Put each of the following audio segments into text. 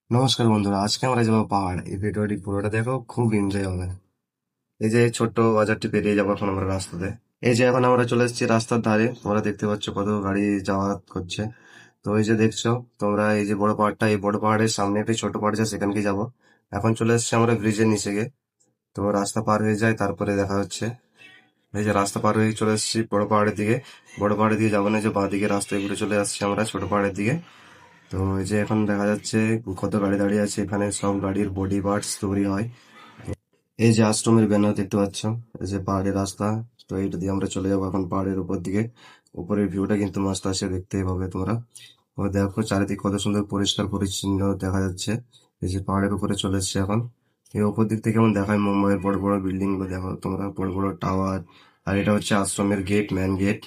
নমস্কার বন্ধুরা, আজকে আমরা যাবো পাহাড়। এই ভিডিওটি পুরোটা দেখো, খুব এনজয় হবে। এই যে ছোট্ট বাজারটি পেরিয়ে যাবো এখন আমরা রাস্তাতে। এই যে এখন আমরা চলে এসেছি রাস্তার ধারে, তোমরা দেখতে পাচ্ছ কত গাড়ি যাতায়াত করছে। তো এই যে দেখছো তোমরা, এই যে বড় পাহাড়টা, এই বড় পাহাড়ের সামনে একটি ছোট পাহাড় আছে, সেখানকে যাবো। এখন চলে এসেছি আমরা ব্রিজের নিচে গিয়ে। তো রাস্তা পার হয়ে যায়, তারপরে দেখা হচ্ছে। এই যে রাস্তা পার হয়ে চলে এসেছি বড় পাহাড়ের দিকে। বড় পাহাড়ের দিকে যাবো না, যে বাঁ দিকে রাস্তায় ঘুরে চলে আসছি আমরা ছোট পাহাড়ের দিকে। তো এই যে এখন দেখা যাচ্ছে কত গাড়ি দাঁড়িয়ে আছে এখানে, সব গাড়ির বডি পার্টস তৈরি হয়। এই যে আশ্রমের ব্যানার দেখতে পাচ্ছ, এই যে পাহাড়ের রাস্তা। তো এইটা দিয়ে আমরা চলে যাবো এখন পাহাড়ের উপর দিকে। উপরের ভিউটা কিন্তু মাস্ত আসে, দেখতেই পাবে তোমরা। ও দেখো চারিদিক কত সুন্দর পরিষ্কার পরিচ্ছন্ন দেখা যাচ্ছে। এই যে পাহাড়ের উপরে চলে এসছে এখন। এই উপর দিক থেকে কেমন দেখায় মুম্বাইয়ের বড় বড় বিল্ডিং গুলো, দেখো তোমরা, বড় বড় টাওয়ার। আর এটা হচ্ছে আশ্রমের গেট, মেন গেট।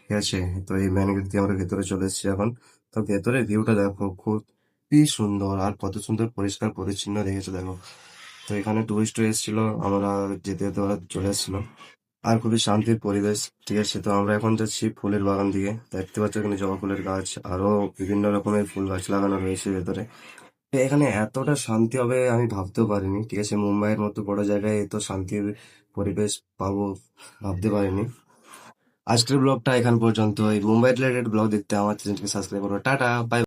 ঠিক আছে, তো এই মেন গেট দিয়ে আমরা ভেতরে চলে এসেছি এখন। তো ভেতরে ভিউটা দেখো, খুবই সুন্দর আর কত সুন্দর পরিষ্কার পরিচ্ছন্ন দেখেছো দেখো। তো এখানে টুরিস্ট এসেছিল, আমরা যেতে যেতে ওরা চলে এসেছিল। আর খুবই শান্তির পরিবেশ। ঠিক আছে, তো আমরা এখন যাচ্ছি ফুলের বাগান দিকে। দেখতে পাচ্ছ এখানে জবা ফুলের গাছ, আরো বিভিন্ন রকমের ফুল গাছ লাগানো রয়েছে ভেতরে। তো এখানে এতটা শান্তি হবে আমি ভাবতেও পারিনি। ঠিক আছে, মুম্বাইয়ের মতো বড় জায়গায় এত শান্তির পরিবেশ পাবো ভাবতে পারিনি। আজকের ব্লগটা এখান পর্যন্ত। এই মুম্বাই রিলেটেড ব্লগ দেখতে আমার চ্যানেলকে সাবস্ক্রাইব করো। Tata, by.